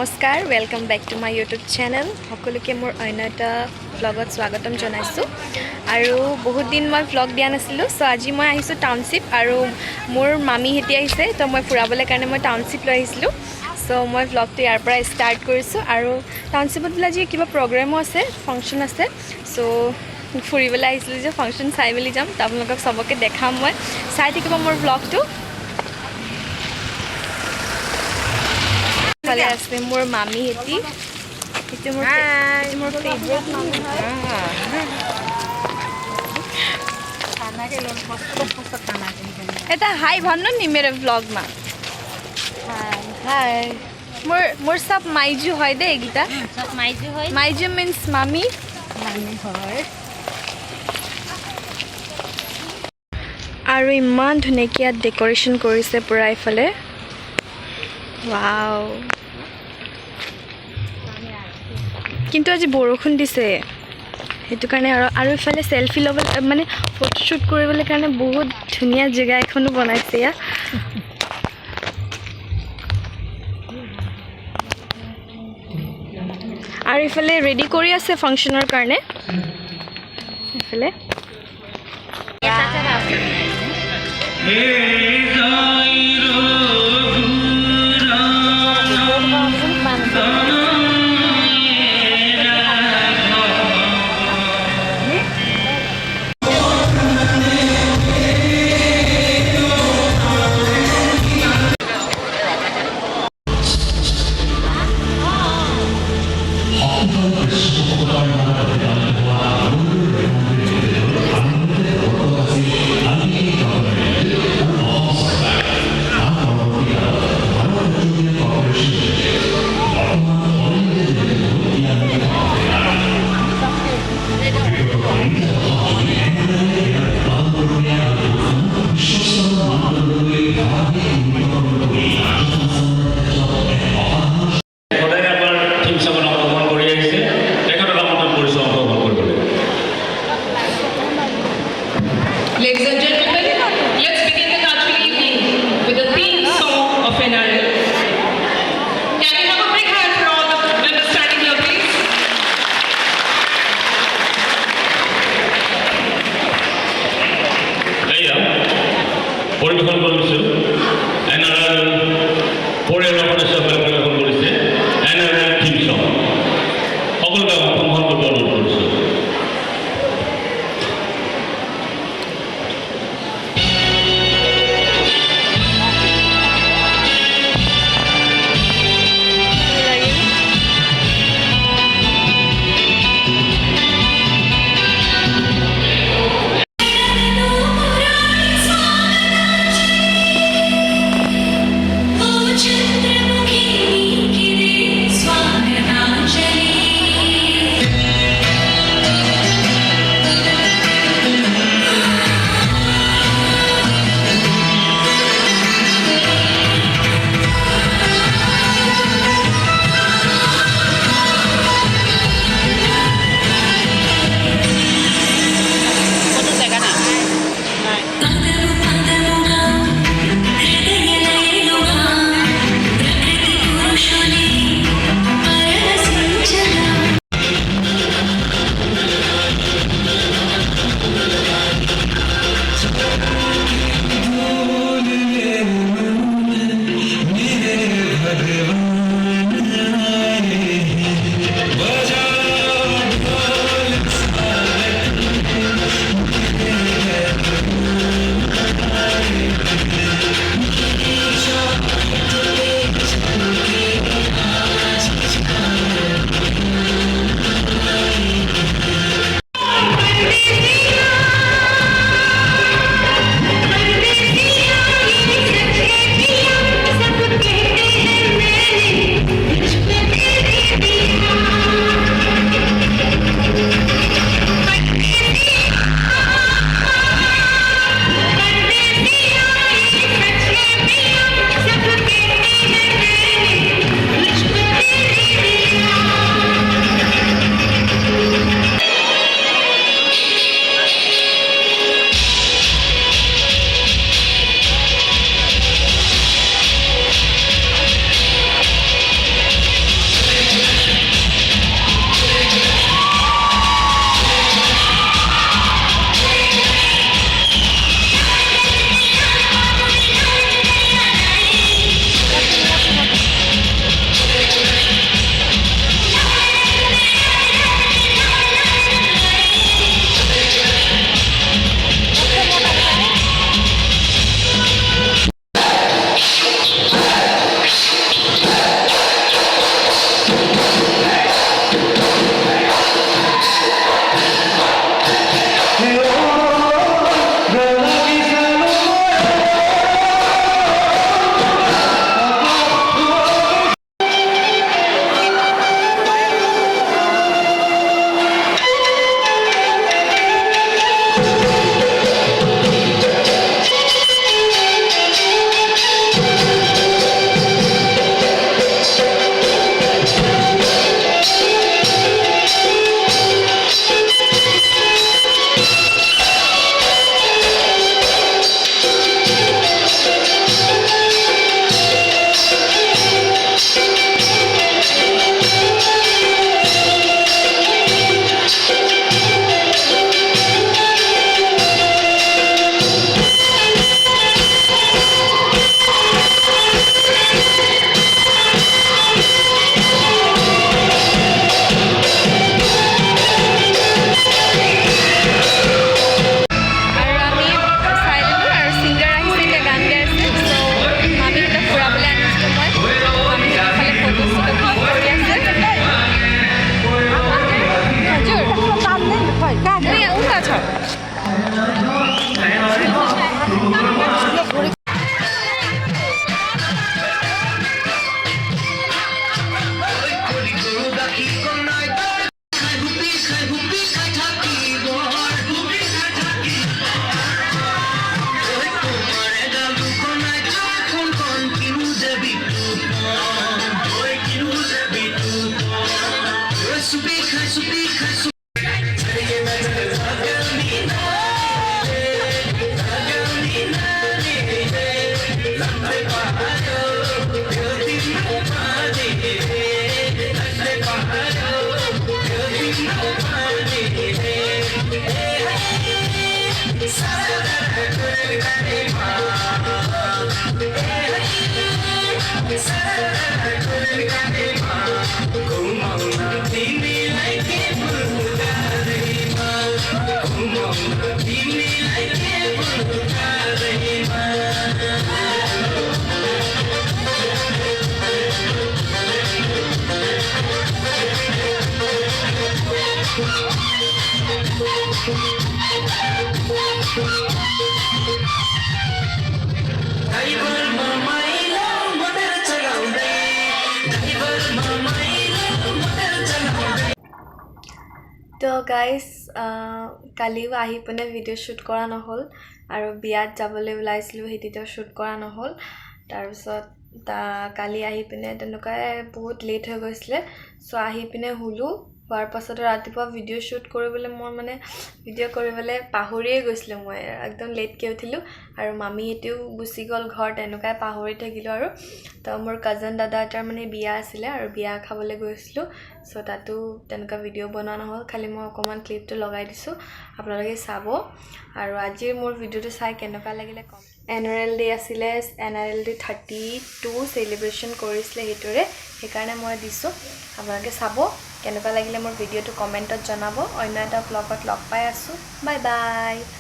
নমস্কাৰ welcome back to my YouTube channel সকলোকে মোৰ অন্য এটা ব্লগত স্বাগতম জনাইছোঁ আৰু বহুত দিন মই ব্লগ দিয়া নাছিলোঁ সো আজি মই আহিছোঁ টাউনশিপ আৰু মোৰ মামি হেতি আহিছে তো মই ফুৰাবলৈ কাৰণে মই টাউনশিপ লৈ আহিছিলোঁ সো মই ব্লগটো ইয়াৰ পৰা ষ্টাৰ্ট কৰিছোঁ আৰু টাউনশিপত বোলে আজি কিবা প্ৰগ্ৰামো আছে ফাংচন আছে সো ফুৰিবলৈ আহিছিলোঁ যে ফাংচন চাই মেলি যাম তো আপোনালোকক সবকে দেখাম মই চাই থাকিব মোৰ ব্লগটো ভালে আছে মোৰ মামি হেতি এটো মোৰ ফেভাৰিট মামি হয় खाना के लोग मस्त खाना এটা হাই ভন্ন নি মেरे ব্লগ মা হাই মোৰ সব মাইজু হয় দে গীতা সব মাইজু হয় মাইজু মিন্স মামি হয় আৰু ইমান ধুনীয়া ডেকোৰেশন কৰিছে পুৰা ইফালে ওয়াও কিন্তু আজি বৰষুণ দিছে হেতু কাৰণে আৰু ইফালে সেলফি ল'ব মানে ফটোশুট কৰিবলৈ কাৰণে বহুত ধুনীয়া জেগা এখনো বনাইছে ইয়া আৰু ইফালে ৰেডি কৰি আছে ফাংচনৰ কাৰণে ইফালে Ladies and gentlemen, let's begin the cultural evening with the theme song of NRL. Can we have a big hand for all the members standing here, please? পরিবেশন করেছে NRL পরের অপরাধ পরিবেশন করেছে NRL থিম সং সকলকে অংশগ্রহণ করতে অনুরোধ করছে তো গাইজ কালিও আহি পিনে ভিডিঅ' শ্বুট কৰা নহ'ল আৰু বিয়াত যাবলৈ ওলাইছিলোঁ সেইটোতেও শ্বুট কৰা নহ'ল তাৰপিছত কালি আহি পিনে তেনেকুৱাই বহুত লেট হৈ গৈছিলে চ' আহি পিনে শুলোঁ হোৱাৰ পাছতো ৰাতিপুৱা ভিডিঅ' শ্বুট কৰিবলৈ মই মানে ভিডিঅ' কৰিবলৈ পাহৰিয়ে গৈছিলোঁ মই একদম লেটকৈ উঠিলোঁ আৰু মামীহঁতেও গুচি গ'ল ঘৰত এনেকুৱাই পাহৰি থাকিলোঁ আৰু তো মোৰ কাজন দাদা এটাৰ মানে বিয়া আছিলে আৰু বিয়া খাবলৈ গৈছিলোঁ চ' তাতো তেনেকুৱা ভিডিঅ' বনোৱা নহ'ল খালি মই অকণমান ক্লিপটো লগাই দিছোঁ আপোনালোকে চাব আৰু আজিৰ মোৰ ভিডিঅ'টো চাই কেনেকুৱা লাগিলে কম এনুৱেল ডে আছিলে এনুৱেল ডে 32 চেলিব্ৰেশ্যন কৰিছিলে সেইটোৰে সেইকাৰণে মই দিছোঁ আপোনালোকে চাব কেনেকুৱা লাগিলে মোৰ ভিডিঅ'টো কমেণ্টত জনাব অন্য এটা ব্লগত লগ পাই আছোঁ বাই বাই